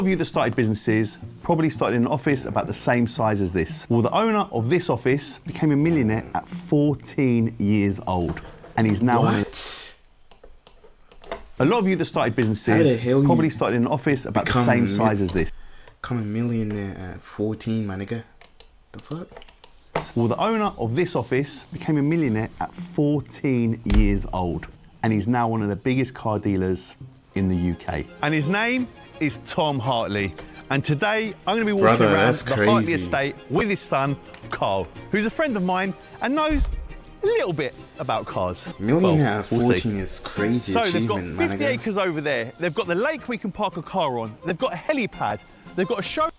of you that started businesses probably started in an office about the same size as this. Well, the owner of this office became a millionaire at 14 years old, and he's now... What? A lot of you that started businesses probably started in an office about the same size as this. Become a millionaire at 14, my nigga. The fuck? Well, the owner of this office became a millionaire at 14 years old, and he's now one of the biggest car dealers in the UK. And his name is Tom Hartley. And today, I'm going to be walking around the Hartley estate with his son, Carl, who's a friend of mine and knows a little bit about cars. Millionaire at 14 is crazy achievement, they've got 50 acres over there. They've got the lake we can park a car on. They've got a helipad. They've got a showroom.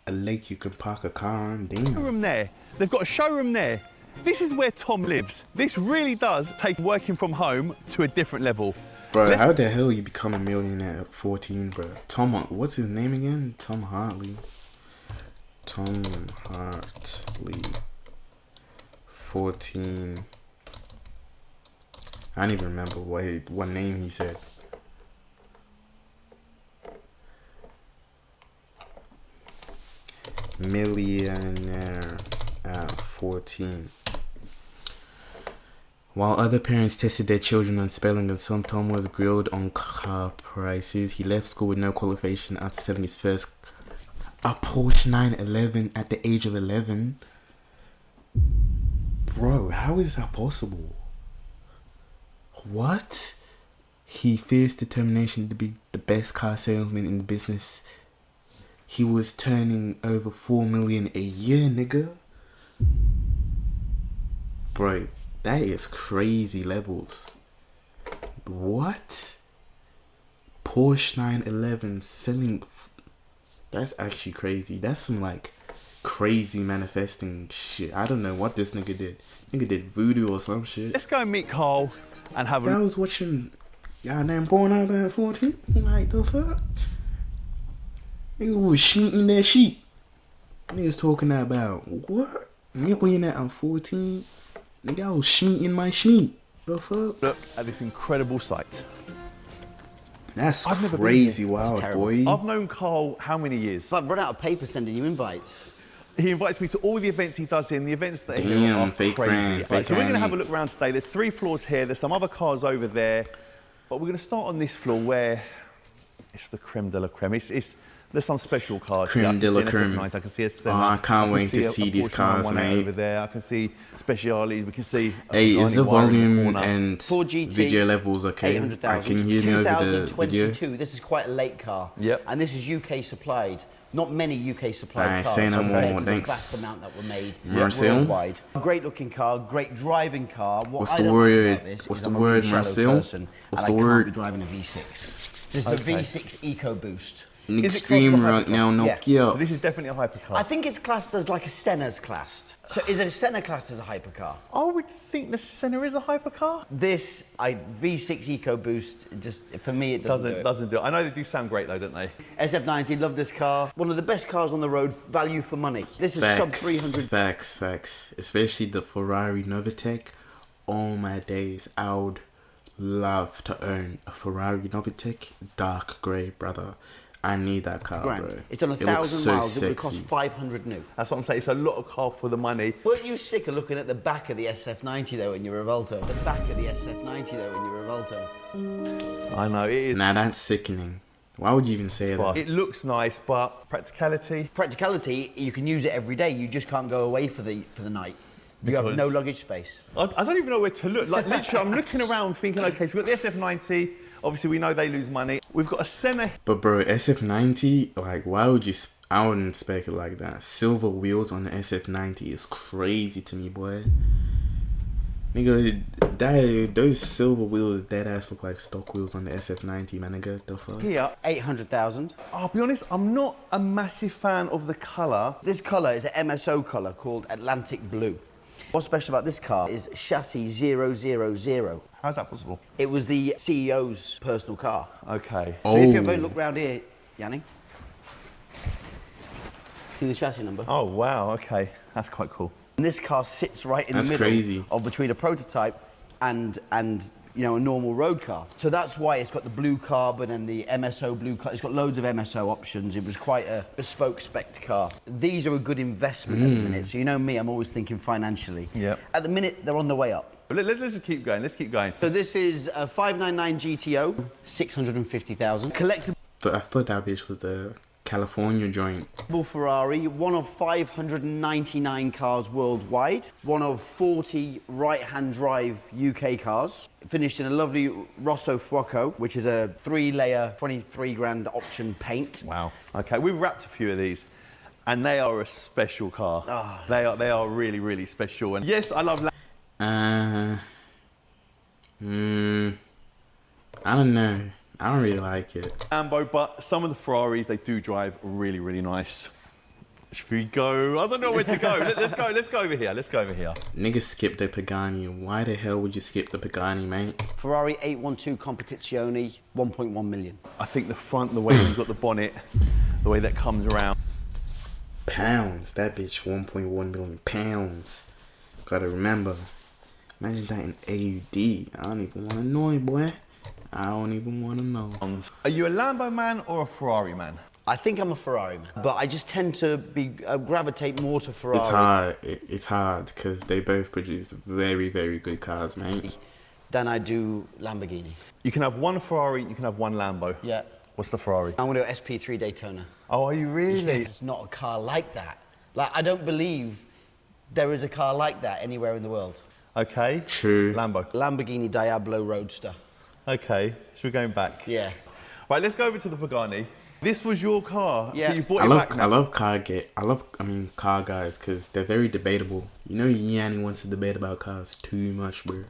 A lake you can park a car on? Damn. There. They've got a showroom there. This is where Tom lives. This really does take working from home to a different level. Bro, how the hell you become a millionaire at 14, bro? Tom, what's his name again? Tom Hartley. Tom Hartley. 14. I don't even remember what name he said. Millionaire at 14. While other parents tested their children on spelling and some Tom was grilled on car prices, he left school with no qualification after selling his first a Porsche 911 at the age of 11. Bro, how is that possible? What? He faced determination to be the best car salesman in the business. He was turning over 4 million a year, nigga. Bro, that is crazy levels. What? Porsche 911 selling... That's actually crazy. That's some like crazy manifesting shit. I don't know what this nigga did. Nigga did voodoo or some shit. Let's go and meet Carl and have a... I was watching... Y'all name born out at 14? Like the fuck? Niggas was shooting that sheep. Niggas talking about what? Millionaire at 14? Nigga, I was shmeeting my shmeet. The fuck? Look at this incredible sight. That's crazy wild, boy. I've known Carl how many years? I've run out of paper sending you invites. He invites me to all the events he does here, and the events that he does are fake crazy. brand, Right, so we're going to have a look around today. There's 3 floors here. There's some other cars over there. But we're going to start on this floor where it's the creme de la creme. There's some special cars. Creme de la creme. I can see a Oh, I can't wait to see these cars, mate. Over there. I can see specialities. We can see... Hey, is the volume and Ford GT, video levels okay? Can you hear me over the video? This is quite a late car. Yep. And this is UK supplied. Not many UK supplied cars. Say no more, the thanks. vast amount that were made Marcel? worldwide. Great looking car, great driving car. What's the word? What's the word, Marcel? What's the word? I can't be driving a V6. This is a V6 EcoBoost. Extreme right now, Nokia. Yeah. So this is definitely a hypercar. I think it's classed as like a Senna's classed. So is a Senna classed as a hypercar? I would think the Senna is a hypercar. This V6 EcoBoost, just for me, it doesn't do it. I know they do sound great though, don't they? SF90, love this car. One of the best cars on the road, value for money. This is sub 300. Facts. Especially the Ferrari Novatec. All my days, I would love to own a Ferrari Novatec, dark grey, brother. I need that car, bro. It's on 1,000 miles. It would cost 500 new. That's what I'm saying. It's a lot of car for the money. Weren't you sick of looking at the back of the SF90 though in your Revolto? The back of the SF90 though in your Revolto. I know it is. Nah, that's sickening. Why would you even say that? It looks nice, but practicality. Practicality, you can use it every day. You just can't go away for the night. You have no luggage space. I don't even know where to look. Like literally, I'm looking around thinking, okay, so we've got the SF90. Obviously, we know they lose money. We've got a Senna. But bro, SF90, like, why would you... I wouldn't spec it like that. Silver wheels on the SF90 is crazy to me, boy. Nigga, those silver wheels dead ass look like stock wheels on the SF90, man. Nigga, the fuck? Here, 800,000. I'll be honest, I'm not a massive fan of the colour. This colour is an MSO colour called Atlantic Blue. What's special about this car is chassis 000. How's that possible? It was the CEO's personal car. Okay. So if you ever look round here, Yanni, see the chassis number? Oh, wow, okay. That's quite cool. And this car sits right in the middle of between a prototype and you know, a normal road car. So that's why it's got the blue carbon and the MSO blue car. It's got loads of MSO options. It was quite a bespoke spec car. These are a good investment at the minute. So you know me, I'm always thinking financially. Yep. At the minute, they're on the way up. Let's just keep going. Let's keep going. So this is a 599 GTO, 650,000. Collectible I thought that bitch was the California joint. Ferrari, one of 599 cars worldwide, one of 40 right-hand drive UK cars. Finished in a lovely Rosso Fuoco, which is a 3-layer, 23 grand option paint. Wow. Okay, we've wrapped a few of these, and they are a special car. Ah. They are really, really special. And yes, I love. I don't know. I don't really like it. Lambo, but some of the Ferraris, they do drive really, really nice. Should we go? I don't know where to go. Let's go. Let's go over here. Let's go over here. Niggas skip the Pagani. Why the hell would you skip the Pagani, mate? Ferrari 812 Competizione, 1.1 million. I think the front, the way you've got the bonnet, the way that comes around. Pounds. That bitch 1.1 million pounds. Gotta remember. Imagine that in AUD. I don't even want to know it, boy. I don't even want to know. Are you a Lambo man or a Ferrari man? I think I'm a Ferrari man, but I just tend to be gravitate more to Ferrari. It's hard. It's hard because they both produce very, very good cars, mate. Than I do Lamborghini. You can have one Ferrari, you can have one Lambo. Yeah. What's the Ferrari? I'm going to SP3 Daytona. Oh, are you really? It's not a car like that. Like, I don't believe there is a car like that anywhere in the world. Okay. True. Lambo. Lamborghini Diablo Roadster. Okay, so we're going back. Yeah. Right, let's go over to the Pagani. This was your car, Yeah. so you bought it back now. I love car guys because they're very debatable. You know, Yanni wants to debate about cars too much, bro.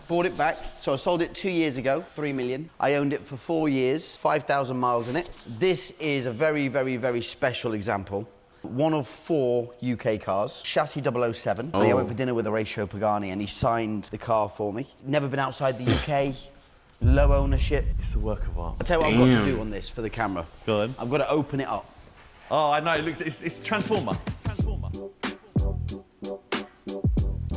Bought it back. So I sold it 2 years ago, 3 million. I owned it for 4 years, 5,000 miles in it. This is a very, very, very special example. One of 4 UK cars, chassis 007. I went for dinner with Horatio Pagani and he signed the car for me. Never been outside the UK, low ownership. It's a work of art. I'll tell you what I've got to do on this for the camera. Go on. I've got to open it up. Oh, I know, it looks, it's Transformer. Transformer.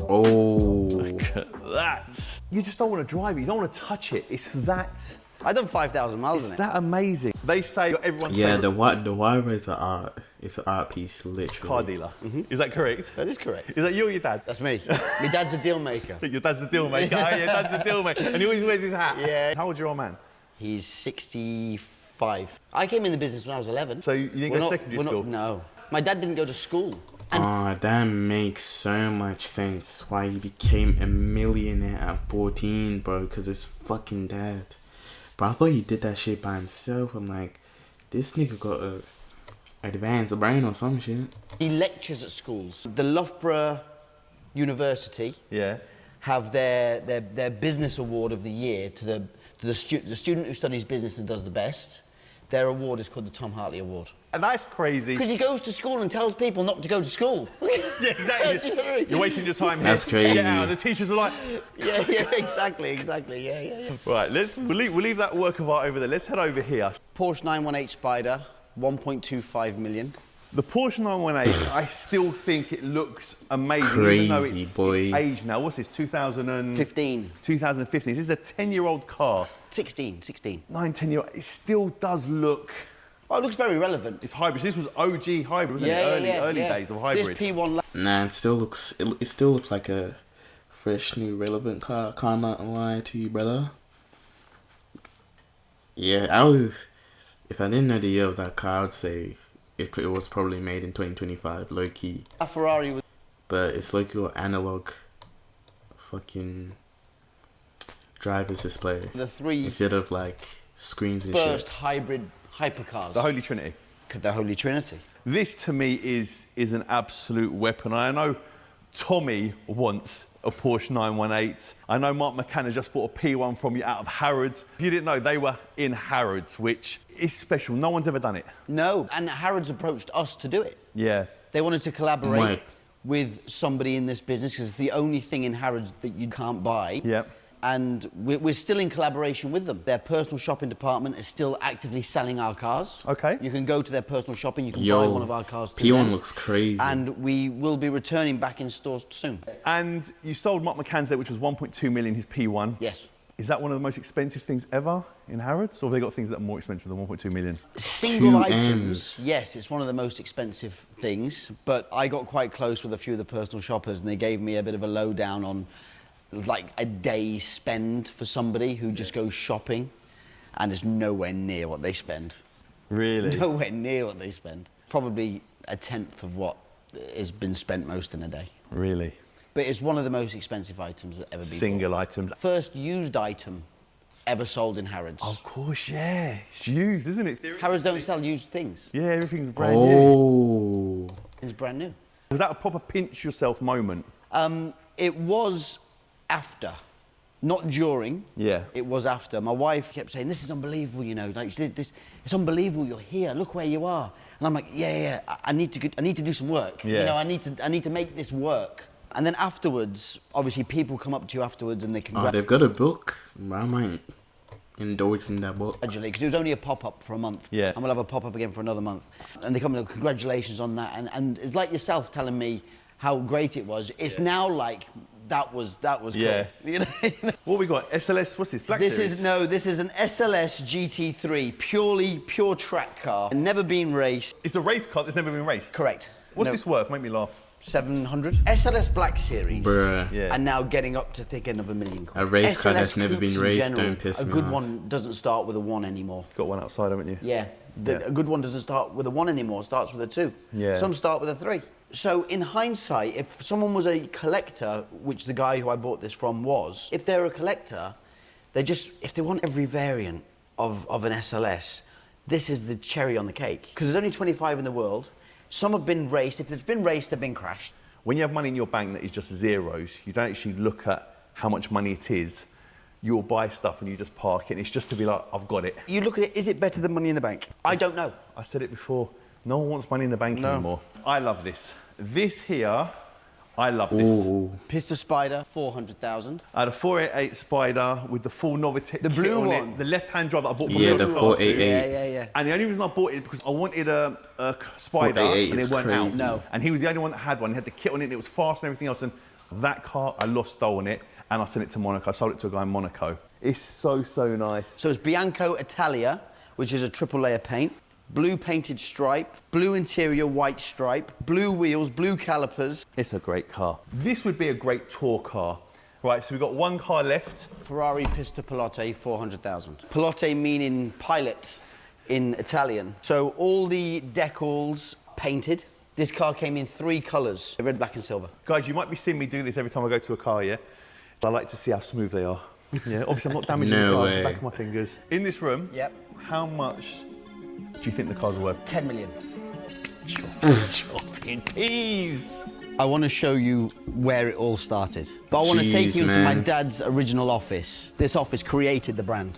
Oh. Look at that. You just don't want to drive it, you don't want to touch it. It's that, I've done 5,000 miles it's in it. that amazing. They say everyone's Yeah, favourite the wire is an art. It's an art piece, literally. car dealer. Is that correct? That is correct. Is that you or your dad? That's me. My dad's a deal maker. Your dad's the deal maker. Oh, your dad's the deal maker. And he always wears his hat. Yeah. How old's your old man? He's 65. I came in the business when I was 11. So you didn't go to secondary school? No. My dad didn't go to school. That makes so much sense why he became a millionaire at 14, bro, because his fucking dad. But I thought he did that shit by himself. I'm like, this nigga got a advanced brain or some shit. He lectures at schools. The Loughborough University Yeah. have their business award of the year to the student who studies business and does the best. Their award is called the Tom Hartley Award. And that's crazy. Because he goes to school and tells people not to go to school. Yeah, exactly. Do you know what I mean? You're wasting your time here. That's crazy. Get out. The teachers are like, Yeah, exactly, yeah. right, we'll leave that work of art over there. Let's head over here. Porsche 918 Spider, 1.25 million. The Porsche 918, I still think it looks amazing. even though Crazy, it's boy. aged now. What's this, 2015? 2015. This is a 10-year-old car. 16. 9, 10-year-old. It still does look... Oh, it looks very relevant. It's hybrid. This was OG hybrid, wasn't it? Early days of hybrid. This P1... Nah, it still looks like a fresh, new, relevant car. Can't not lie to you, brother. Yeah, if I didn't know the year of that car, I would say it was probably made in 2025, low key. A Ferrari was... But it's like your analog fucking driver's display The 3 instead of like screens and first shit. hybrid hypercars. The Holy Trinity. The Holy Trinity. This, to me, is an absolute weapon. I know Tommy wants a Porsche 918. I know Mark McCann has just bought a P1 from you out of Harrods. If you didn't know, they were in Harrods, which is special. No one's ever done it. No, and Harrods approached us to do it. Yeah. They wanted to collaborate Right. with somebody in this business because it's the only thing in Harrods that you can't buy. Yep. And we're still in collaboration with them. Their personal shopping department is still actively selling our cars. Okay. You can go to their personal shopping, you can buy Yo, one of our cars through P1 them. looks crazy. And we will be returning back in stores soon. And you sold Mark McCann's there, which was 1.2 million, his P1. Yes. Is that one of the most expensive things ever in Harrods, or have they got things that are more expensive than 1.2 million? Single 2 items, M's. yes, it's one of the most expensive things, but I got quite close with a few of the personal shoppers and they gave me a bit of a lowdown on like a day's spend for somebody who just goes shopping and is nowhere near what they spend. Really? Nowhere near what they spend. Probably a tenth of what has been spent most in a day. Really? But it's one of the most expensive items that ever been Single bought. items. First used item ever sold in Harrods. Of course, yeah. It's used, isn't it? Harrods don't sell used things. Yeah, everything's brand new. Oh. It's brand new. Was that a proper pinch yourself moment? It was after, not during. Yeah. It was after. My wife kept saying, "This is unbelievable, you know. Like this, it's unbelievable. You're here. Look where you are." And I'm like, "Yeah. I need to do some work. Yeah. You know, I need to make this work." And then afterwards, obviously, people come up to you afterwards and they Oh, they've got a book. I might indulge in that book. congratulate, because it was only a pop-up for a month. Yeah. And we'll have a pop-up again for another month. And they come and congratulations on that. And it's like yourself telling me how great it was. It's now like that was cool. Yeah. You know? What we got? SLS, what's this? Black This Series? this is an SLS GT3, pure track car. Never been raced. It's a race car that's never been raced. Correct. What's No. this worth? Make me laugh. 700. SLS Black Series. Bruh. Yeah. And now getting up to thick end of $1 million. A race car SLS that's never been coupes in raced general, don't piss a me good off. one doesn't start with a 1 anymore. Got one outside, haven't you? Yeah. Yeah. A good one doesn't start with a 1 anymore, it starts with a 2. Yeah. Some start with a 3. So in hindsight, if someone was a collector, which the guy who I bought this from was, if they're a collector, if they want every variant of an SLS, this is the cherry on the cake. Because there's only 25 in the world. Some have been raced. If they've been raced, they've been crashed. When you have money in your bank that is just zeros, you don't actually look at how much money it is. You'll buy stuff and you just park it. And it's just to be like, I've got it. You look at it, is it better than money in the bank? I don't know. I said it before. No one wants money in the bank No. anymore. I love this. This here, I love this. Ooh. Pista Spider, 400,000. I had a 488 Spider with the full Novitec The kit blue on one. it. The left-hand drive that I bought from Yeah, Toyota the Car 488. Yeah. And the only reason I bought it because I wanted a Spider 488 and is it weren't crazy. out. No. And he was the only one that had one. He had the kit on it and it was fast and everything else. And that car, I lost stolen it and I sent it to Monaco. I sold it to a guy in Monaco. It's so nice. So it's Bianco Italia, which is a triple layer paint. Blue painted stripe, blue interior, white stripe, blue wheels, blue calipers. It's a great car. This would be a great tour car. Right, so we've got one car left. Ferrari Pista Pilote, 400,000. Pilote meaning pilot in Italian. So all the decals painted. This car came in 3 colours, red, black and silver. Guys, you might be seeing me do this every time I go to a car, yeah? I like to see how smooth they are. Yeah, obviously I'm not damaging No the cars, way. back of my fingers. In this room, Yep. how much do you think the cars are worth? 10 million. Chopping peas. I want to show you where it all started. But I want to take Jeez, you into my man. dad's original office. This office created the brand.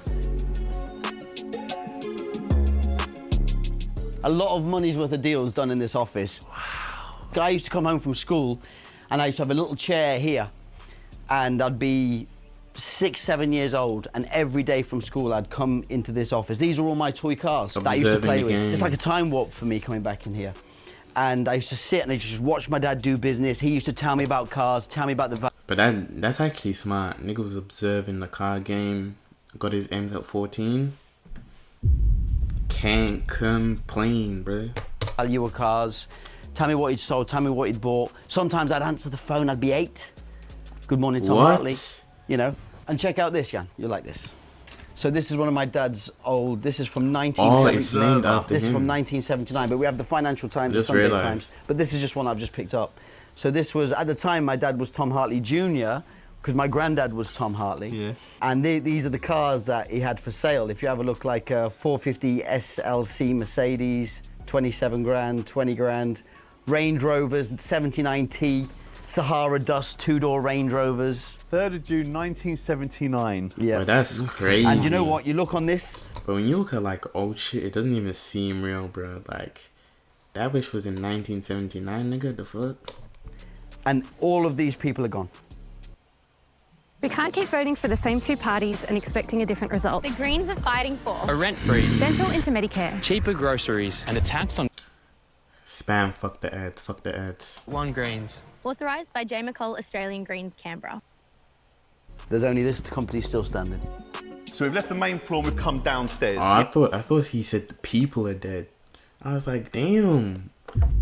A lot of money's worth of deals done in this office. Wow. I used to come home from school and I used to have a little chair here and I'd be 6, 7 years old and every day from school I'd come into this office. These are all my toy cars that I used to Observing play the with. game. It's like a time warp for me coming back in here. And I used to sit and I just watch my dad do business. He used to tell me about cars, tell me about the But that's actually smart. Nigga was observing the car game. Got his M's at 14. Can't complain, bro. value of cars, tell me what he'd sold, tell me what he'd bought. Sometimes I'd answer the phone, I'd be 8. Good morning, Tom What? Hartley. You know, and check out this, Jan, you'll like this. So this is one of my dad's old, this is from 1979. Oh, it's named after This is from him. 1979, but we have the Financial Times, the Just Sunday realised. Times. But this is just one I've just picked up. So this was, at the time, my dad was Tom Hartley Jr., because my granddad was Tom Hartley. Yeah. And these are the cars that he had for sale. If you have a look, like a 450 SLC Mercedes, 27 grand, 20 grand. Range Rovers, 79T, Sahara Dust, 2-door Range Rovers. 3rd of June 1979. Yeah. Bro, that's crazy. And you know what? You look on this, But when you look at like old shit, it doesn't even seem real, bro. Like, that wish was in 1979, nigga. The fuck? and all of these people are gone. We can't keep voting for the same 2 parties and expecting a different result. The Greens are fighting for A rent freeze, Dental into Medicare. cheaper groceries, and a tax on Spam, fuck the ads, fuck the ads. one Greens. authorised by J. McCall Australian Greens Canberra. There's only this company still standing. So we've left the main floor and we've come downstairs. Oh, I thought he said the people are dead. I was like, damn,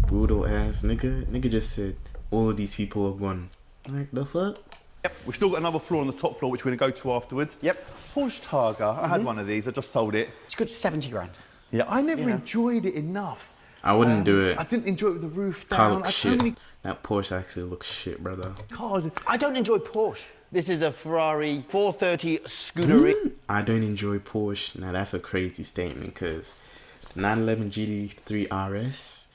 brutal ass nigga. Nigga just said all of these people are gone. Like the fuck? Yep, we've still got another floor on the top floor, which we're going to go to afterwards. Yep. Porsche Targa. I had one of these. I just sold it. It's good, 70 grand. Yeah, I never You know. enjoyed it enough. I wouldn't do it. I didn't enjoy it with the roof Car down. looks I had so shit. many That Porsche actually looks shit, brother. cars. I don't enjoy Porsche. This is a Ferrari 430 Scuderia. I don't enjoy Porsche. Now that's a crazy statement, cause 911 GT3 RS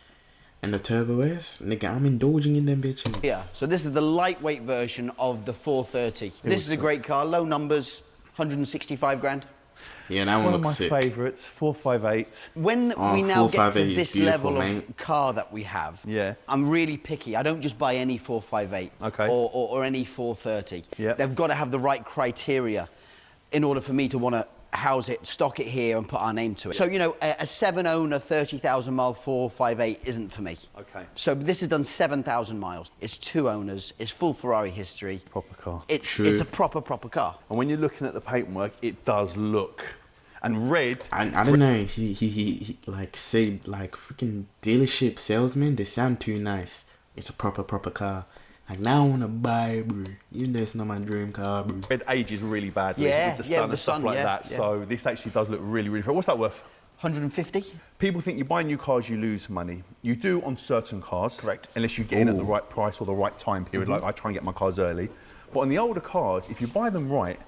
and the Turbo S, nigga, I'm indulging in them bitches. Yeah, so this is the lightweight version of the 430. This is a great car, low numbers, 165 grand. Yeah, that One one of my looks sick. favourites, 458. When Oh, we now get to 458 is this beautiful, level mate. of car that we have, Yeah. I'm really picky. I don't just buy any 458 Okay. or any 430. Yeah. They've got to have the right criteria in order for me to want to house it, stock it here and put our name to it. So, you know, a 7-owner, 30,000 mile 458 isn't for me. Okay. So this has done 7,000 miles. It's 2 owners. It's full Ferrari history. Proper car. True. It's a proper car. And when you're looking at the paintwork, it does look. And red. I don't know. He like say like freaking dealership salesman. They sound too nice. It's a proper car. Like now I wanna buy it, bro. Even though it's not my dream car, bro. Red ages really badly Yeah, with the yeah, sun with the and stuff sun, like yeah, that. yeah. So this actually does look really, really. What's that worth? 150? People think you buy new cars, you lose money. You do on certain cars. Correct. Unless you get in at the Ooh. right price or the right time period. Like I try and get my cars early. But on the older cars, if you buy them right,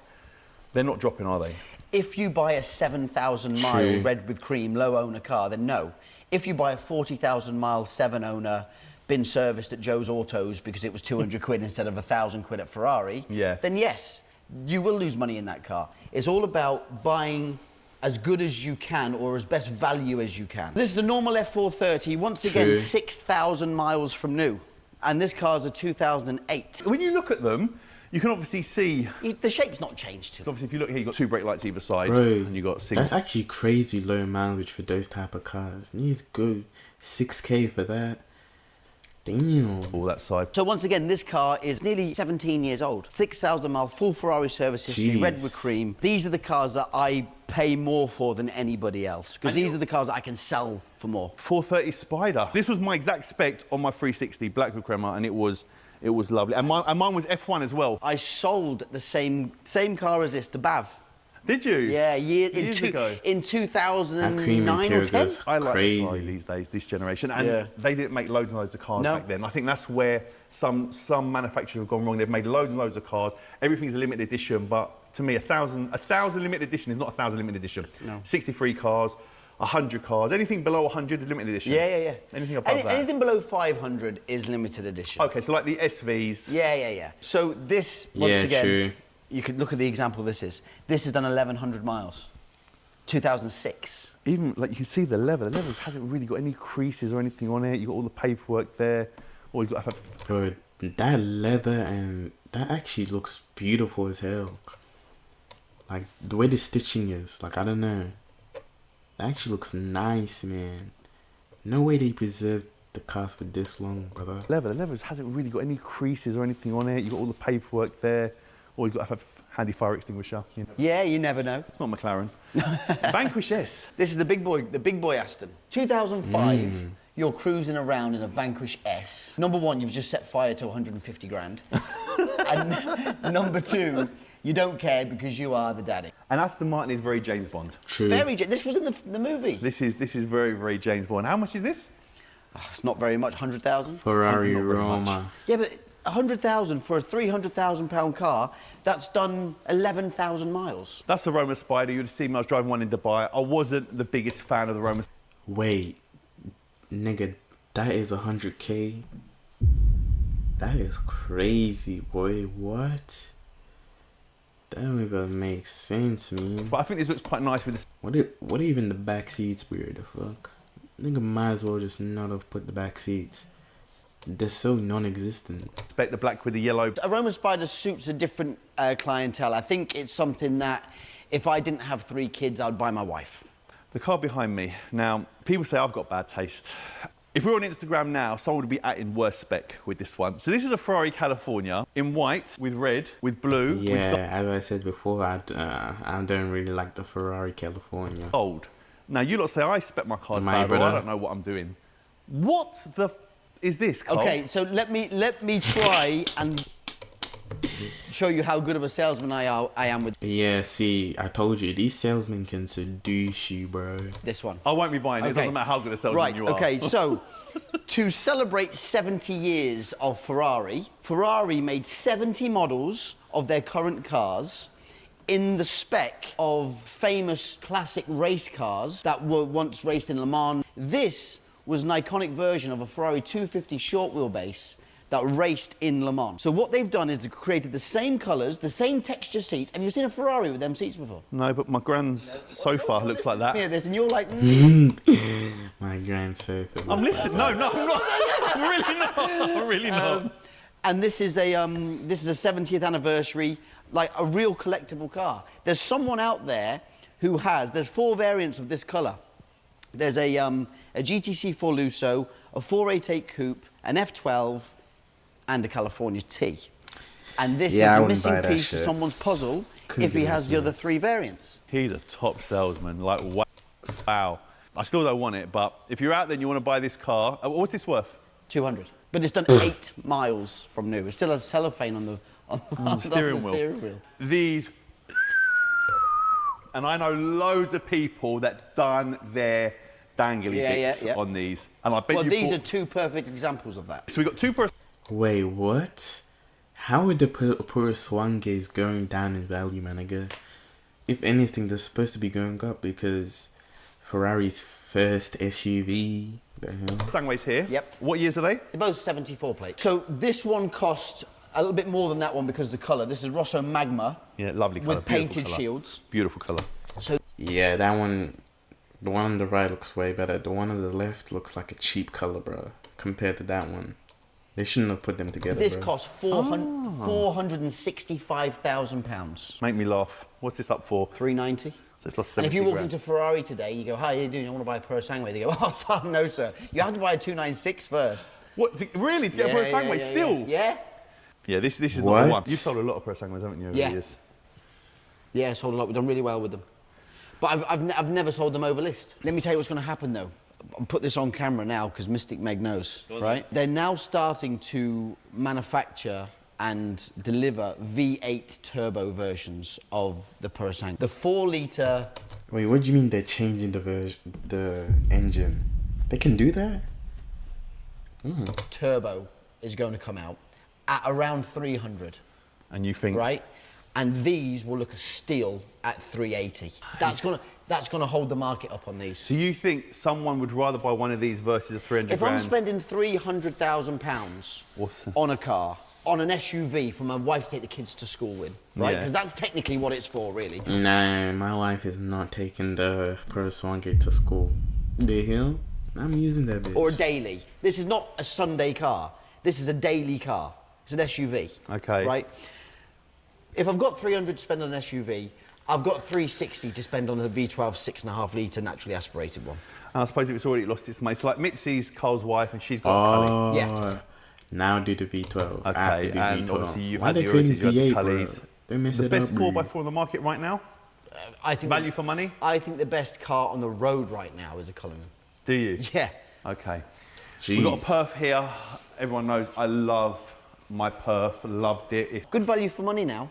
they're not dropping, are they? If you buy a 7,000 mile True. red with cream low owner car, then no. If you buy a 40,000 mile 7 owner, been serviced at Joe's Autos because it was 200 quid instead of 1,000 quid at Ferrari, Yeah. then yes, you will lose money in that car. It's all about buying as good as you can or as best value as you can. This is a normal F430, once again, True. 6,000 miles from new. And this car's a 2008. When you look at them, you can obviously see. The shape's not changed too. Obviously, if you look here, you've got 2 brake lights either side, Bro, and you got single. that's actually crazy low mileage for those type of cars. Needs good 6K for that. Damn. all that side. So once again, this car is nearly 17 years old. 6,000 mile, full Ferrari service history, red Jeez. with cream. These are the cars that I pay more for than anybody else, because these are the cars that I can sell for more. 430 Spider. This was my exact spec on my 360 black with crema, and it was lovely. And mine was F1 as well. I sold the same car as this to Bav. Did you? Yeah, Years ago. in That cream 2009 or interior 10. goes I like crazy. the Ferrari these days, this generation, and Yeah. they didn't make loads and loads of cars No. back then. I think that's where some manufacturers have gone wrong. They've made loads and loads of cars. Everything's a limited edition, but to me, a thousand limited edition is not 1,000 limited edition. No. 63 cars, 100 cars, anything below 100 is limited edition. Yeah. Anything above that. Anything below 500 is limited edition. Okay, so like the SVs. Yeah. So this, once Yeah, again, true. you could look at the example this is. This has done 1,100 miles. 2006. Even like you can see the leather. The leather hasn't really got any creases or anything on it. You got all the paperwork there. All you got to have. Bro, that leather and that actually looks beautiful as hell. Like the way the stitching is, like I don't know. That actually looks nice, man. No way they preserved the cars for this long, brother. Leather. The leather hasn't really got any creases or anything on it. You got all the paperwork there. All you got to have handy fire extinguisher. You know. Yeah, you never know. It's not McLaren. Vanquish S. This is the big boy Aston. 2005, you're cruising around in a Vanquish S. Number one, you've just set fire to 150 grand. And number two, you don't care because you are the daddy. And Aston Martin is very James Bond. True. This was in the movie. This is very, very James Bond. How much is this? It's not very much, 100,000. Ferrari Not very much. Roma. Yeah, but 100,000 for a 300,000 pound car, that's done 11,000 miles. That's the Roma Spider. You'd have seen me. I was driving one in Dubai. I wasn't the biggest fan of the Roma. Wait, nigga, that is 100K. That is crazy, boy. What? That don't even make sense, man. But I think this looks quite nice with this. What even the back seats weird? The fuck? Nigga might as well just not have put the back seats. They're so non-existent. Spec, the black with the yellow. A Roma Spider suits a different clientele. I think it's something that if I didn't have 3 kids, I'd buy my wife. The car behind me. Now, people say I've got bad taste. If we were on Instagram now, someone would be in worse spec with this one. So this is a Ferrari California in white with red, with blue, with Yeah, as I said before, I don't really like the Ferrari California. gold. Now you lot say I spec my cars My bad, or I brother. don't know what I'm doing. What the is this, Cole? Okay, so let me try and show you how good of a salesman I am with Yeah, see, I told you, these salesmen can seduce you, bro. this one. I won't be buying it. It doesn't matter how good a salesman Right, you are. okay, so to celebrate 70 years of Ferrari, Ferrari made 70 models of their current cars in the spec of famous classic race cars that were once raced in Le Mans. This was an iconic version of a Ferrari 250 short wheelbase that raced in Le Mans. So what they've done is they've created the same colours, the same texture seats. Have you seen a Ferrari with them seats before? No, but my grand's sofa looks like that. Yeah, this, and you're like, My grand sofa. I'm listening. No, I'm not. I'm really not. I'm really not. and this is a 70th anniversary, like a real collectible car. There's someone out there who there's 4 variants of this colour. There's a GTC 4 Lusso, a 488 Coupe, an F12, and a California T. And this Yeah, I is the wouldn't buy missing that piece to shit. someone's puzzle Couldn't if he be has the messing other 3 variants. He's a top salesman. Like, wow. I still don't want it, but if you're out there and you want to buy this car, what's this worth? 200. But it's done 8 miles from new. It still has cellophane on the Steering wheel. These, and I know loads of people that done their dangly bits yeah. on these, and I bet Well, you. these are 2 perfect examples of that. So we got 2 per. Wait, what? How are the Purosangues going down in value, man? If anything, they're supposed to be going up because Ferrari's first SUV. The hell? Sangway's here. Yep. What years are they? They're both 74 plates. So this one cost a little bit more than that one because of the colour. This is Rosso Magma. Yeah, lovely colour. With painted shields. Beautiful colour. Yeah, that one. The one on the right looks way better. The one on the left looks like a cheap color, bro. Compared to that one, they shouldn't have put them together. This bro. cost £465,000. Make me laugh. What's this up for? 390. So it's lost And if 70 you walk grand. into Ferrari today, you go, "Hi, how you doing? I want to buy a Purosangue." They go, "Oh, son, no, sir. You have to buy a 296 first." What? Really? To get a Pro Sangway still? Yeah. Yeah, this is not What? the one. You've sold a lot of Pro Sangways, haven't you, over Yeah. the years? Yeah, sold a lot. We've done really well with them. But I've never sold them over list. Let me tell you what's going to happen, though. I'll put this on camera now because Mystic Meg knows, right? They're now starting to manufacture and deliver V8 turbo versions of the Purosangue. The 4-litre Wait, what do you mean they're changing the engine? They can do that? turbo is going to come out at around 300, And you think... right? And these will look a steal at 380. That's gonna hold the market up on these. So you think someone would rather buy one of these versus a 300 If grand? I'm spending £300,000 Awesome. on a car, on an SUV for my wife to take the kids to school with, right? Yeah. Because that's technically what it's for, really. Nah, my wife is not taking the Purosangue to school. The hell? I'm using that bitch. Or a daily. This is not a Sunday car. This is a daily car. It's an SUV. Okay. Right? If I've got 300 to spend on an SUV, I've got 360 to spend on a V12 6.5 litre naturally aspirated one. And I suppose if it's already lost its money. So like Mitzi's Carl's wife and she's got a Cully. Oh, Yeah. Now do the V12. I have to Okay, do and V12. obviously you've Why had they the couldn't Urus, you've had V8, bro? Cullys. They mess The it best up. 4x4 on the market right now? I think Value for money? I think the best car on the road right now is a Cullinan. Do you? Yeah. Okay. Jeez. We've got a Perf here. Everyone knows I love my Perf. Loved it. It's... Good value for money now.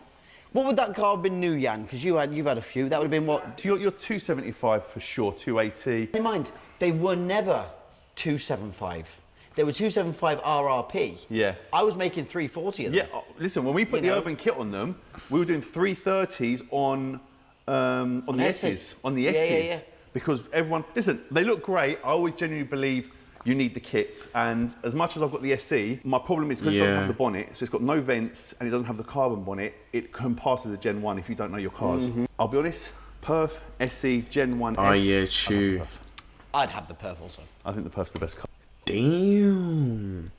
What would that car have been new, Jan? Because you've had a few. That would have been what? So you're 275 for sure, 280. Bear in mind, they were never 275. They were 275 RRP. Yeah. I was making 340 of them. Yeah, listen, when we put You the know. Urban Kit on them, we were doing 330s on the S's. S's. On the Yeah, S's. yeah, yeah. Because everyone, listen, they look great. I always genuinely believe you need the kits. And as much as I've got the SE, my problem is because it doesn't Yeah. have the bonnet, so it's got no vents and it doesn't have the carbon bonnet, it can pass as a Gen 1 if you don't know your cars. I'll be honest, Perf, SE, Gen 1 Oh, S, yeah, true. I'd have the Perf also. I think the Perf's the best car. Damn.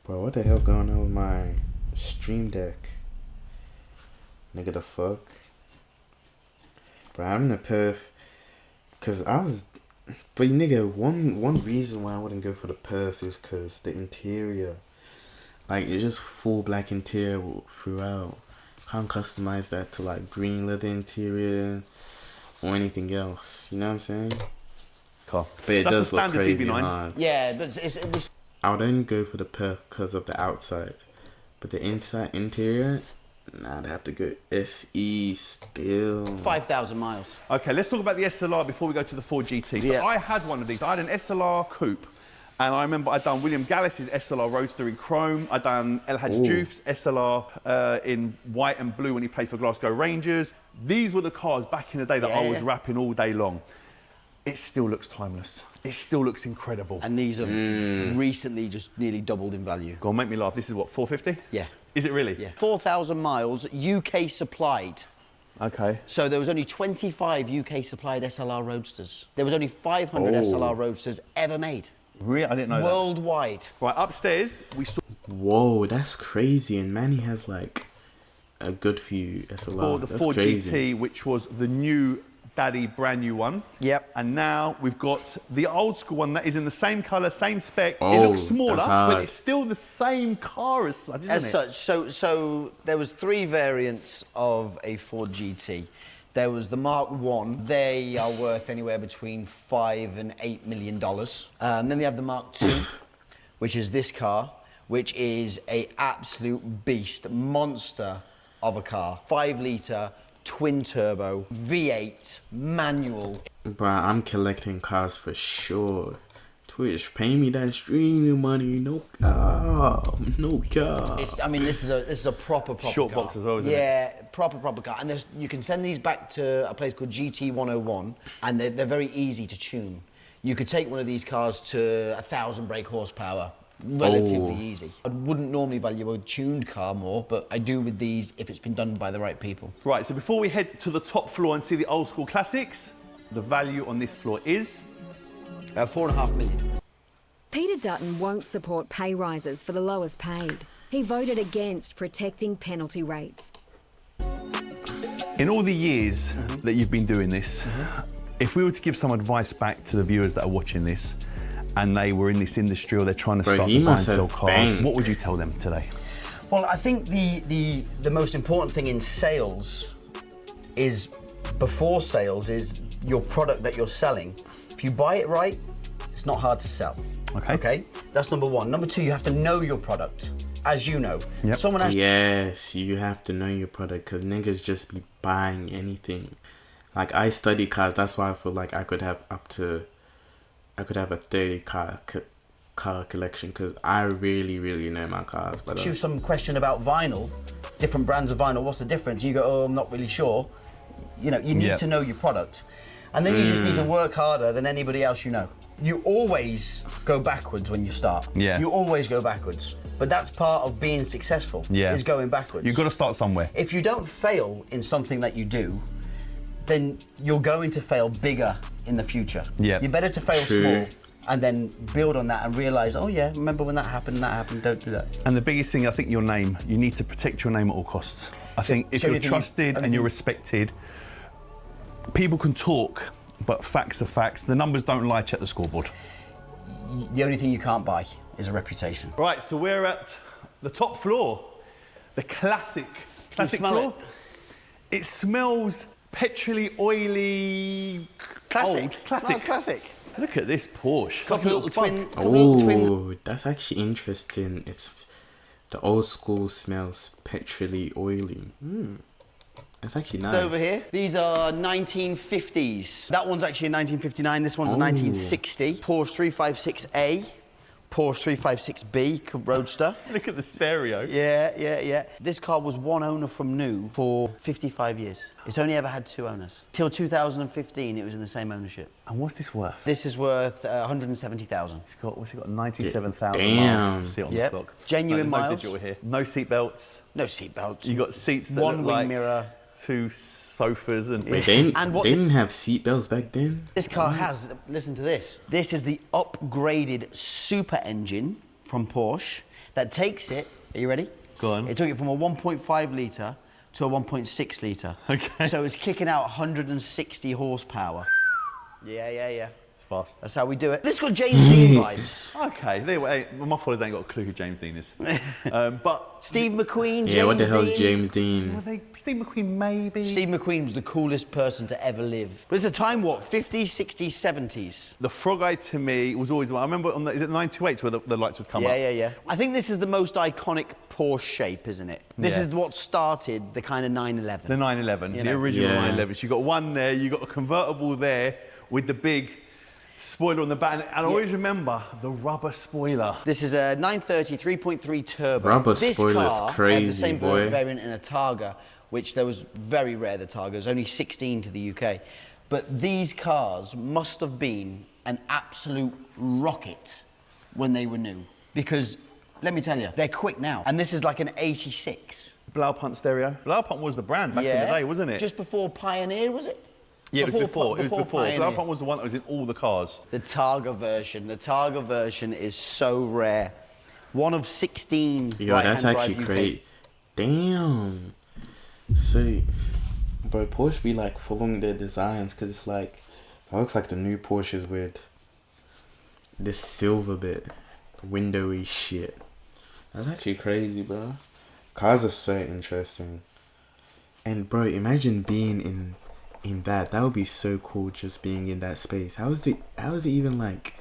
Bro, what the hell going on with my Stream Deck? Nigga, the fuck? Bro, having the Perf Cause I was, but nigga, one reason why I wouldn't go for the Perth is cause the interior, like it's just full black interior throughout. Can't customize that to like green leather interior or anything else. You know what I'm saying? Car. But it That's does the look standard crazy DB9. hard. Yeah, but it was I would only go for the Perth because of the outside, but the interior, nah, I'd have to go SE still. 5,000 miles. Okay, let's talk about the SLR before we go to the Ford GT. So Yeah. I had one of these. I had an SLR Coupe. And I remember I'd done William Gallis's SLR Roadster in chrome. I'd done El Hadj Diouf's SLR in white and blue when he played for Glasgow Rangers. These were the cars back in the day that I was rapping all day long. It still looks timeless. It still looks incredible. And these have recently just nearly doubled in value. Go on, make me laugh. This is what, 450? Yeah. Is it really? Yeah. 4,000 miles, UK supplied. Okay. So there was only 25 UK supplied SLR Roadsters. There was only 500 SLR Roadsters ever made. Really? I didn't know Worldwide. that. Right, upstairs, we saw Whoa, that's crazy. And Manny has like a good few SLR. the That's Ford crazy. GT, which was the new daddy, brand new one. Yep. And now we've got the old school one that is in the same colour, same spec. It Oh, looks smaller, that's but hard. it's still the same car as such, isn't As it? such, so there was 3 variants of a Ford GT. There was the Mark 1. They are worth anywhere between $5 and $8 million. Then they have the Mark 2, which is this car, which is a absolute beast, monster of a car. 5-litre, twin turbo, V8, manual. Bruh, I'm collecting cars for sure. Twitch, pay me that streaming money. No car. No car. I mean, this is a proper Short car. box as well, isn't it? Yeah, proper car. And you can send these back to a place called GT 101, and they're very easy to tune. You could take one of these cars to 1,000 brake horsepower, relatively easy. I wouldn't normally value a tuned car more, but I do with these if it's been done by the right people. Right, so before we head to the top floor and see the old school classics, the value on this floor is... 4.5 million. Peter Dutton won't support pay rises for the lowest paid. He voted against protecting penalty rates. In all the years that you've been doing this, if we were to give some advice back to the viewers that are watching this and they were in this industry or they're trying to Bro, start he to buy and must sell have cars, banged. what would you tell them today? Well, I think the most important thing in sales is, before sales, is your product that you're selling. If you buy it right, it's not hard to sell. Okay? That's number 1. Number 2, you have to know your product, as you know. Yep. Someone has Yes, you have to know your product because niggas just be buying anything. Like, I study cars. That's why I feel like I could have a 30 car collection because I really, really know my cars. But you some question about vinyl, different brands of vinyl, what's the difference? You go, oh, I'm not really sure. You know, you need to know your product. And then you just need to work harder than anybody else you know. You always go backwards when you start. Yeah. You always go backwards. But that's part of being successful, is going backwards. You've got to start somewhere. If you don't fail in something that you do, then you're going to fail bigger in the future. Yeah. You're better to fail True. small and then build on that and realise, oh yeah, remember when that happened, don't do that. And the biggest thing, I think, your name. You need to protect your name at all costs. I think if so you're you think trusted and you're respected, people can talk, but facts are facts. The numbers don't lie, check the scoreboard. The only thing you can't buy is a reputation. Right, so we're at the top floor, the classic smell floor. It smells petrolly, oily, Classic. old, classic. Smells classic. Look at this Porsche. Couple Like a little twin. bug. Couple little twin. oh, that's actually interesting. It's the old school smells petrolly, oily. That's actually nice. Over here, these are 1950s. That one's actually a 1959. This one's a 1960. Porsche 356A, Porsche 356B Roadster. Look at the stereo. Yeah. This car was one owner from new for 55 years. It's only ever had 2 owners. Till 2015, it was in the same ownership. And what's this worth? This is worth 170,000. What's it got? 97,000 Damn. miles. See it on Yep. the clock. Genuine no, miles. No digital here. No seat belts. No seatbelts. You got seats that One look wing like mirror. 2 sofas and. Wait, they And what- didn't have seatbelts back then? This car has, listen to this. This is the upgraded super engine from Porsche that takes it, are you ready? Go on. It took it from a 1.5 litre to a 1.6 litre. Okay. So it's kicking out 160 horsepower. Yeah, yeah, yeah. It's fast. That's how we do it. This got James Dean vibes. Okay, hey, my followers ain't got a clue who James Dean is. But Steve McQueen, Yeah, what the hell is Dean. James Dean? Steve McQueen maybe. Steve McQueen was the coolest person to ever live. But it's a time warp, 50s, 60s, 70s. The Frog Eye to me was always one. I remember on the, is it 928 where the lights would come up? Yeah, yeah, yeah. I think this is the most iconic Porsche shape, isn't it? This Yeah. is what started the kind of 911. The 911, You the know. original Yeah. 911. So you got one there, you got a convertible there with the big spoiler on the back. And I always remember the rubber spoiler. This is a 930 3.3 turbo. Rubber This spoiler's car had crazy, the same boy. variant in a Targa, which there was very rare, the Targa. There's only 16 to the UK. But these cars must have been an absolute rocket when they were new. Because, let me tell you, they're quick now. And this is like an 86. Blaupunkt stereo. Blaupunkt was the brand back in the day, wasn't it? Just before Pioneer, was it? yeah, it was before. It was before. Pioneer. Blaupunkt was the one that was in all the cars. The Targa version. The Targa version is so rare. One of 16. Yo, that's right-hand actually drive great. Damn. See, bro, Porsche be like following their designs because it's like, that looks like the new Porsches with this silver bit, windowy shit. That's actually crazy, bro. Cars are so interesting. And bro, imagine being in that. That would be so cool, just being in that space. How is it even like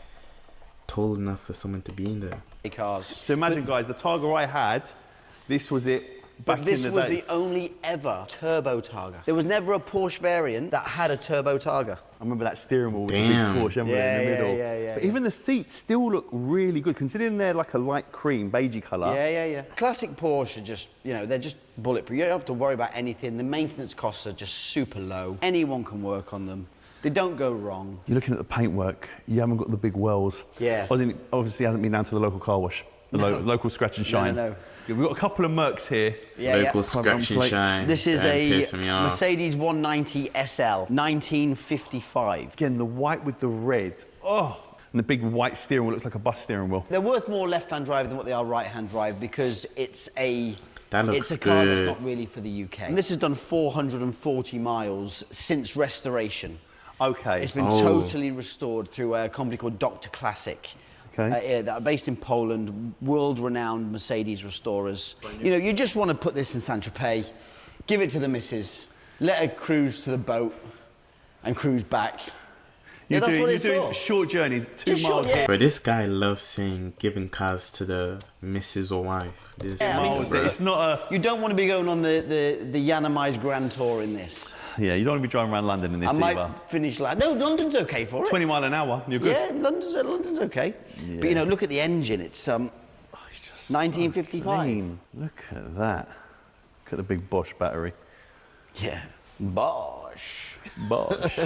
tall enough for someone to be in there? Cars. So imagine, guys, the Targa I had, this was it back But this in the was day. the only ever turbo Targa. There was never a Porsche variant that had a turbo Targa. I remember that steering wheel with Damn. the big Porsche emblem Yeah, in the yeah, middle. yeah, But yeah. even the seats still look really good, considering they're like a light cream, beigey colour. Yeah, yeah, yeah. Classic Porsche are just, you know, they're just bulletproof. You don't have to worry about anything. The maintenance costs are just super low. Anyone can work on them. They don't go wrong. You're looking at the paintwork, you haven't got the big wells. Yeah. Obviously hasn't been down to the local car wash, the local scratch and shine. no. Yeah, we've got a couple of Mercs here. Yeah, Local yeah. scratch and plates. shine. This is That a pissed me off. Mercedes 190 SL, 1955. Again, the white with the red. Oh! And the big white steering wheel looks like a bus steering wheel. They're worth more left-hand drive than what they are right-hand drive because it's a That looks it's a car good. that's not really for the UK. And this has done 440 miles since restoration. Okay. It's been Oh. totally restored through a company called Dr. Classic. Okay. Yeah, that are based in Poland, world-renowned Mercedes restorers. You know, you just want to put this in Saint-Tropez, give it to the missus, let her cruise to the boat and cruise back. Yeah, that's what it's you're doing for. short journeys, 2 Just miles. short, yeah. Bro, this guy loves saying giving cars to the missus or wife. This Yeah, I mean, nigga, bro. It's not a... You don't want to be going on the Yanamais Grand Tour in this. Yeah, you don't want to be driving around London in this I might either. finish like, no, London's okay for it. 20 mile an hour, you're good. Yeah, London's okay. Yeah. But you know, look at the engine. It's Oh, it's just so 1955. clean. Look at that. Look at the big Bosch battery. Yeah. Bosch. Bosch.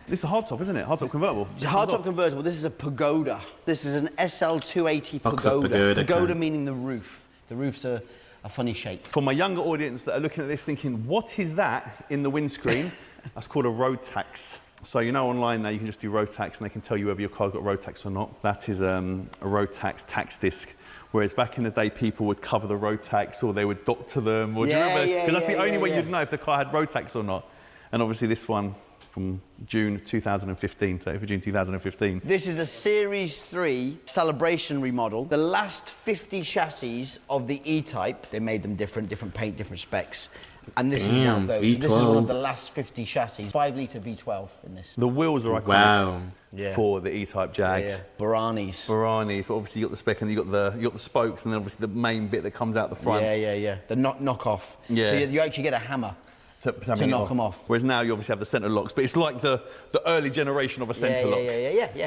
This is a hardtop, isn't it? Hardtop convertible. It's a hardtop convertible. This is a Pagoda. This is an SL280 What's a Pagoda. Pagoda, Pagoda Ken? meaning the roof. The roof's a funny shape. For my younger audience that are looking at this thinking, what is that in the windscreen? That's called a road tax. So you know online now you can just do road tax and they can tell you whether your car's got road tax or not. That is a road tax disc. Whereas back in the day people would cover the road tax or they would doctor them. Or do you Yeah, remember? yeah, Because that's the yeah, only way yeah. you'd know if the car had road tax or not. And obviously this one from June 2015, 30th of June 2015. This is a Series 3 Celebration remodel. The last 50 chassis of the E-Type, they made them different paint, different specs. And this is one of Damn, those. This is one V12. of the last 50 chassis. 5-litre V12 in this. The wheels are iconic Wow. Yeah. for the E-Type Jags. Yeah, Boranis. Baranis, but obviously you got the spec and you got the spokes and then obviously the main bit that comes out the front. Yeah. The knock-off. Yeah. So you actually get a hammer. To To knock 'em off. Whereas now you obviously have the centre locks, but it's like the early generation of a centre lock. Yeah, exactly.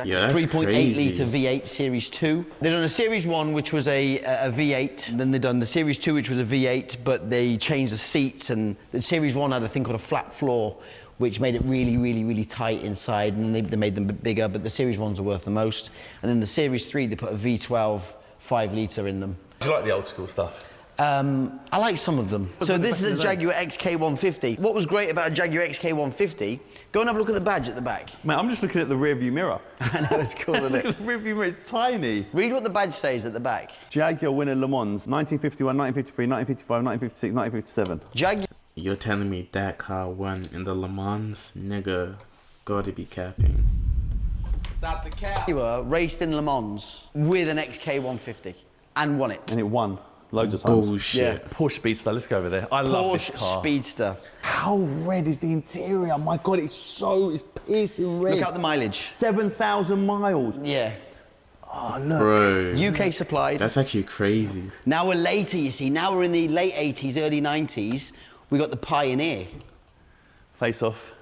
Yeah, that's 3.8 crazy. litre V8 Series 2. They've done a Series 1, which was a V8, and then they've done the Series 2, which was a V8, but they changed the seats, and the Series 1 had a thing called a flat floor, which made it really tight inside, and they made them bigger, but the Series 1s are worth the most. And then the Series 3, they put a V12 5 litre in them. Do you like the old school stuff? I like some of them. So this is a Jaguar XK150. What was great about a Jaguar XK150, go and have a look at the badge at the back. Man, I'm just looking at the rear view mirror. I know, it's cool, isn't Look it? at the rear view mirror, it's tiny. Read what the badge says at the back. Jaguar winner Le Mans, 1951, 1953, 1955, 1956, 1957. Jaguar You're telling me that car won in the Le Mans? Nigga, gotta be capping. Stop the cow. He raced in Le Mans with an XK150 and won it. And it won loads of times. Bullshit. Yeah. Porsche Speedster, let's go over there. I love this Porsche car. Speedster. How red is the interior? My God, it's piercing red. Look out the mileage. 7,000 miles. Yeah. Oh, look. Bro. UK supplied. That's actually crazy. Now we're later, you see. Now we're in the late 80s, early 90s. We got the Pioneer. Face off.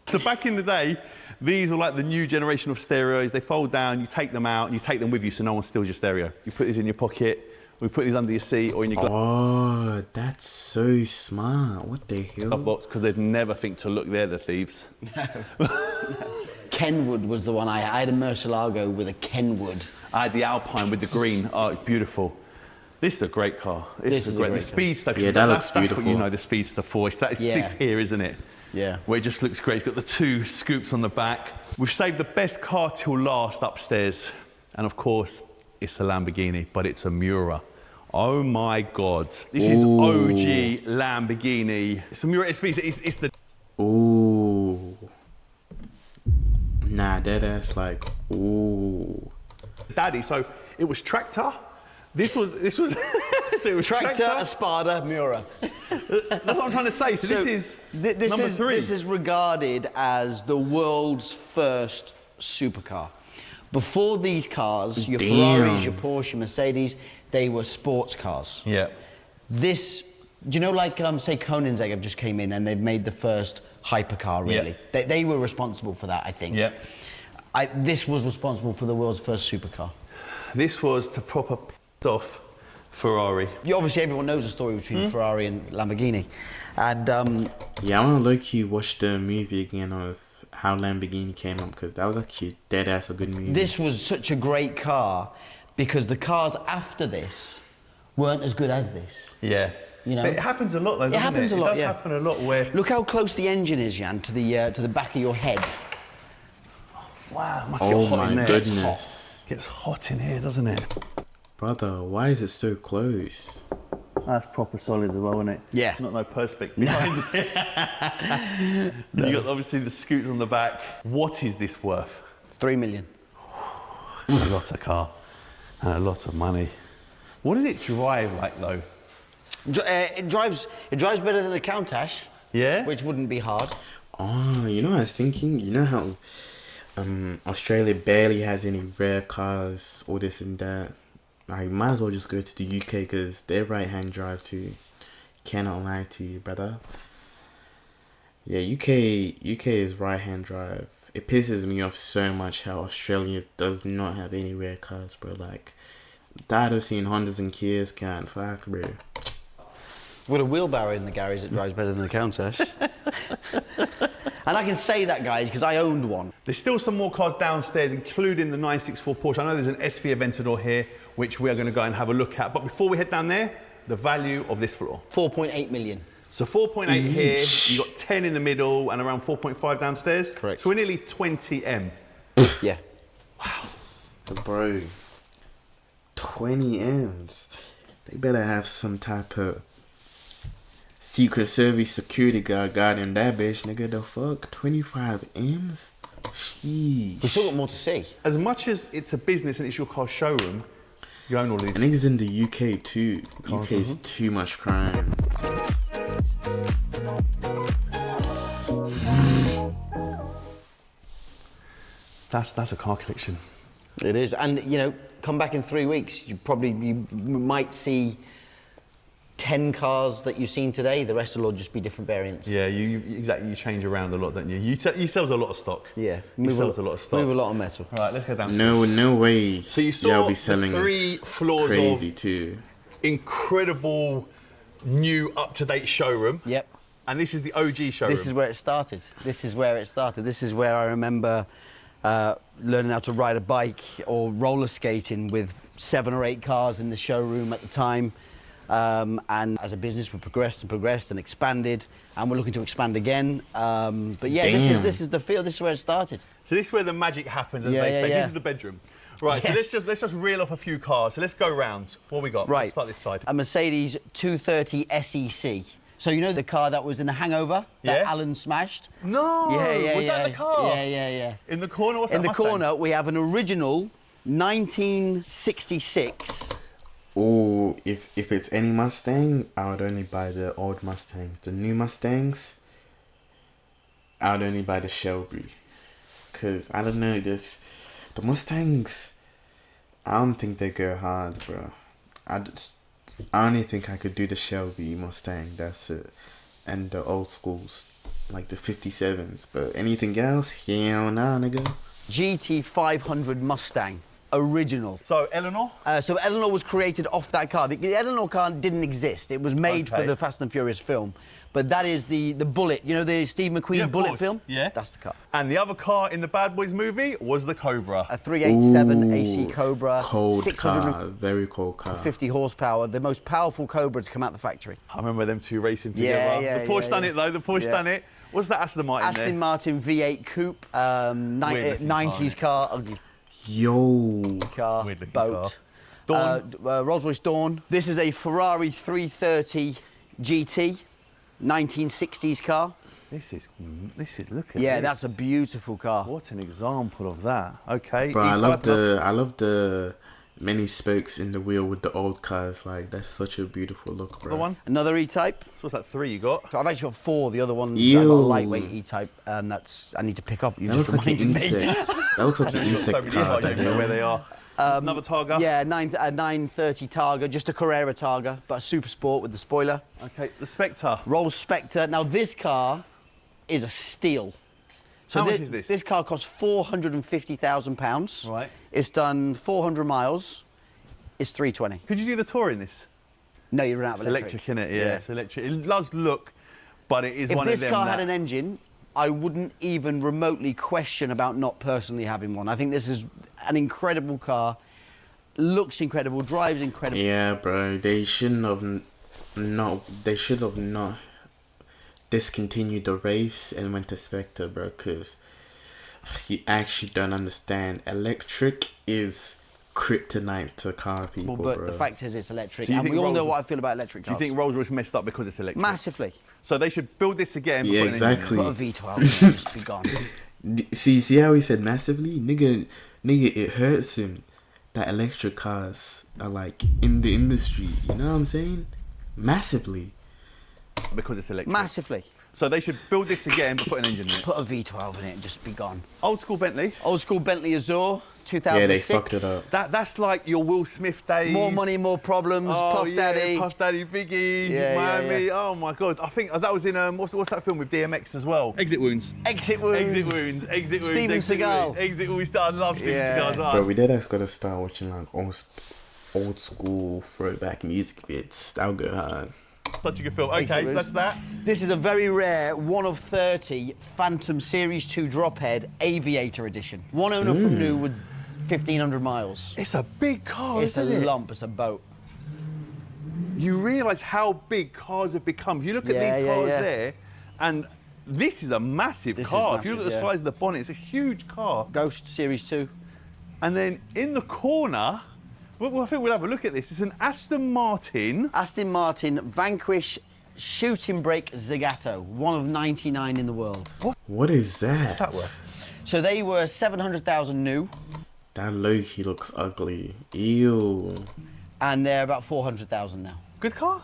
So back in the day, these were like the new generation of stereos. They fold down, you take them out, and you take them with you so no one steals your stereo. You put these in your pocket, we put these under your seat or in your glove Oh, that's so smart. What the hell? box because they'd never think to look, they're the thieves. Kenwood was the one I had a Murcielago with a Kenwood. I had the Alpine with the green. Oh, it's beautiful. This is a great car. This is a great The car. Speedster. 'cause Yeah, that looks that's what beautiful. you know the Speedster for. It's this here, isn't it? Yeah. Where it just looks great. It's got the two scoops on the back. We've saved the best car till last upstairs. And of course, it's a Lamborghini, but it's a Miura. Oh my God. This is OG Lamborghini. It's a Miura SV. It's the... Ooh. Nah, that ass like, ooh. Daddy, so it was tractor. This was so it was Tractor, tractor. Espada, Miura. That's what I'm trying to say. So this is number 3. This is regarded as the world's first supercar. Before these cars, your Ferraris, your Porsche, your Mercedes, they were sports cars. Yeah. This, do you know, like, say, Koenigsegg have just came in and they've made the first hypercar, really. Yeah. They were responsible for that, I think. Yeah. This was responsible for the world's first supercar. This was to proper off Ferrari. Obviously, everyone knows the story between Ferrari and Lamborghini. And Yeah, I want to low-key watch the movie again of how Lamborghini came up because that was actually dead ass a good movie. this was such a great car because the cars after this weren't as good as this. Yeah. You know? But it happens a lot though, doesn't it? happens a lot, It does yeah. happen a lot where... Look how close the engine is, Jan, to the back of your head. Wow, it must Oh get hot my in there. goodness. It gets hot in here, doesn't it? Brother, why is it so close? That's proper solid as well, isn't it? Yeah. Not no Perspex behind it. You got obviously the scoots on the back. What is this worth? 3 million. A lot of car and a lot of money. What does it drive like though? It drives better than a Countach. Yeah? Which wouldn't be hard. Oh, you know what I was thinking? You know how Australia barely has any rare cars, all this and that? I might as well just go to the UK because they're right-hand drive too. Cannot lie to you, brother. Yeah, UK is right-hand drive. It pisses me off so much how Australia does not have any rare cars, bro. Like, tired of seeing Hondas and Kias, can't fuck, bro. With a wheelbarrow in the garage that drives better than a Countach. And I can say that, guys, because I owned one. There's still some more cars downstairs, including the 964 Porsche. I know there's an SV Aventador here, which we are going to go and have a look at. But before we head down there, the value of this floor. 4.8 million. So 4.8 here, you got 10 in the middle and around 4.5 downstairs. Correct. So we're nearly 20 M. Yeah. Bro, 20 M's. They better have some type of Secret Service security guard guarding that bitch, nigga. The fuck? 25 M's? Sheesh. We've still got more to see. As much as it's a business and it's your car showroom, you own all these. And niggas in the UK too. UK is too much crime. That's a car collection. It is. And, you know, come back in 3 weeks, you might see 10 cars that you've seen today. The rest will all just be different variants. Yeah, exactly. You change around a lot, don't you? You sells a lot of stock. Yeah. He sells a lot of stock. Move a lot of metal. All right, let's go downstairs. No way. So you saw Y'all be the selling 3 floors crazy of too. incredible, new, up-to-date showroom. Yep. And this is the OG showroom. This is where it started. This is where I remember learning how to ride a bike or roller skating with 7 or 8 cars in the showroom at the time. And as a business, we progressed and expanded, and we're looking to expand again. But yeah, this is the feel. This is where it started. So this is where the magic happens, as they say. This is the bedroom. Right, Yes. so let's just reel off a few cars. So let's go round. What we got? Right. Let's start this side. A Mercedes 230 SEC. So you know the car that was in The Hangover that Yeah. Alan smashed? No, was that the car? Yeah. In the corner, what's In that the Mustang? corner, we have an original 1966. Oh, if it's any Mustang, I would only buy the old Mustangs. The new Mustangs, I would only buy the Shelby. Cause I don't know, the Mustangs, I don't think they go hard, bro. I only think I could do the Shelby Mustang. That's it, and the old schools, like the 57s. But anything else, hell nah, nigga. GT500 Mustang, original. So Eleanor. So Eleanor was created off that car. The Eleanor car didn't exist. It was made for Okay. the Fast and Furious film. But that is the Bullet. You know the Steve McQueen Yeah, of Bullet course. film? Yeah. That's the car. And the other car in the Bad Boys movie was the Cobra. A 387 Ooh, AC Cobra. Cold 650 car, very cold car. horsepower. The most powerful Cobra to come out the factory. I remember them two racing Yeah, together. yeah, the Porsche yeah, done yeah. it though. The Porsche Yeah. done it. What's that Aston Martin there? Aston Martin V8 Coupe. Weird-looking 90s car. Ugly Yo. car. Weird-looking Boat. car. Dawn. Rolls-Royce Dawn. This is a Ferrari 330 GT. 1960s car. This is look at Yeah, this. that's a beautiful car. What an example of that. Okay. Bro, I E-type love the many spokes in the wheel with the old cars. Like that's such a beautiful look, bro. The one. Another E-Type. So what's that? 3 you got? So I've actually got 4. The other one, I've got a Ew. lightweight E-Type, and that's I need to pick up. You That just looks like an reminded me. insect. That looks like an So insect many car. I don't know where they are. Another Targa. Yeah, 930 Targa, just a Carrera Targa, but a super sport with the spoiler. Okay. The Spectre. Rolls Spectre. Now this car is a steal. So How much is this? This car costs £450,000. Right. It's done 400 miles. It's 320. Could you do the tour in this? No, you run out It's of electric. electric, isn't it? Yeah, it's electric. It does look, but it is If one of this them. car that- had an engine, I wouldn't even remotely question about not personally having one. I think this is an incredible car. Looks incredible, drives incredible. Yeah, bro. They shouldn't have They should have not discontinued the race and went to Spectre, bro. Cause you actually don't understand. Electric is kryptonite to car people, But bro. the fact is, it's electric, So you and think we all know Rolls- what I feel about electric Do you cars. think Rolls-Royce messed up because it's electric? Massively. So they should build this again. but Yeah, put an engine in it. exactly. Put a V12 in it and just be gone. See how he said massively, nigga. It hurts him that electric cars are like in the industry. You know what I'm saying? Massively. Because it's electric. Massively. So they should build this again, but put an engine in it. Put a V12 in it and just be gone. Old school Bentleys. Old school Bentley Azure, 2006. Yeah, they fucked it up. That's like your Will Smith days. More money, more problems. Oh, Puff yeah, Daddy. Puff Daddy, Biggie, Yeah, Miami. yeah. Oh my God! I think that was in what's that film with DMX as well? Exit Wounds. Exit Wounds. Exit Wounds. Exit Wounds. Steven Exit Seagal. Wounds. Exit Wounds. I love Steven Yeah. Seagal's Bro, ass. we did just gotta start watching like old school throwback music vids. That'll go hard. Such a good film. Okay, so that's that. This is a very rare 1 of 30 Phantom Series 2 Drophead Aviator Edition. One owner from new with 1,500 miles. It's a big car, It's a isn't it? lump, it's a boat. You realise how big cars have become. If you look at Yeah, these yeah, cars yeah. there, and this is a massive This is car. If you look at massive, the yeah. size of the bonnet, it's a huge car. Ghost Series 2. And then in the corner, well, I think we'll have a look at this. It's an Aston Martin. Aston Martin Vanquish Shooting Brake Zagato, one of 99 in the world. What is that? What's that worth? So they were 700,000 new, That Loki looks ugly. Ew. and they're about 400,000 now. Good car?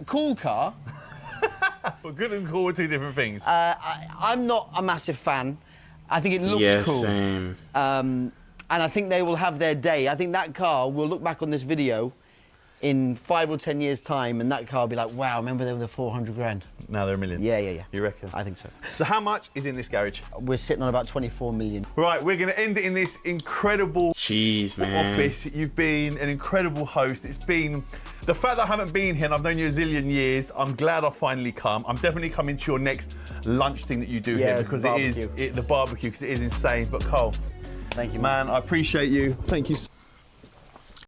Cool car. Well, good and cool are two different things. I'm not a massive fan. I think it looks Yeah, cool. same. And I think they will have their day. I think that car will look back on this video in 5 or 10 years' time, and that car will be like, wow, remember they were the 400 grand? Now they're a million. Yeah, yeah, yeah. You reckon? I think so. So how much is in this garage? We're sitting on about 24 million. Right, we're going to end it in this incredible Jeez, man. office. You've been an incredible host. It's been the fact that I haven't been here and I've known you a zillion years. I'm glad I finally come. I'm definitely coming to your next lunch thing that you do Yeah, here because barbecue. the barbecue because it is insane. But Cole, Thank you, man, I appreciate you. Thank you.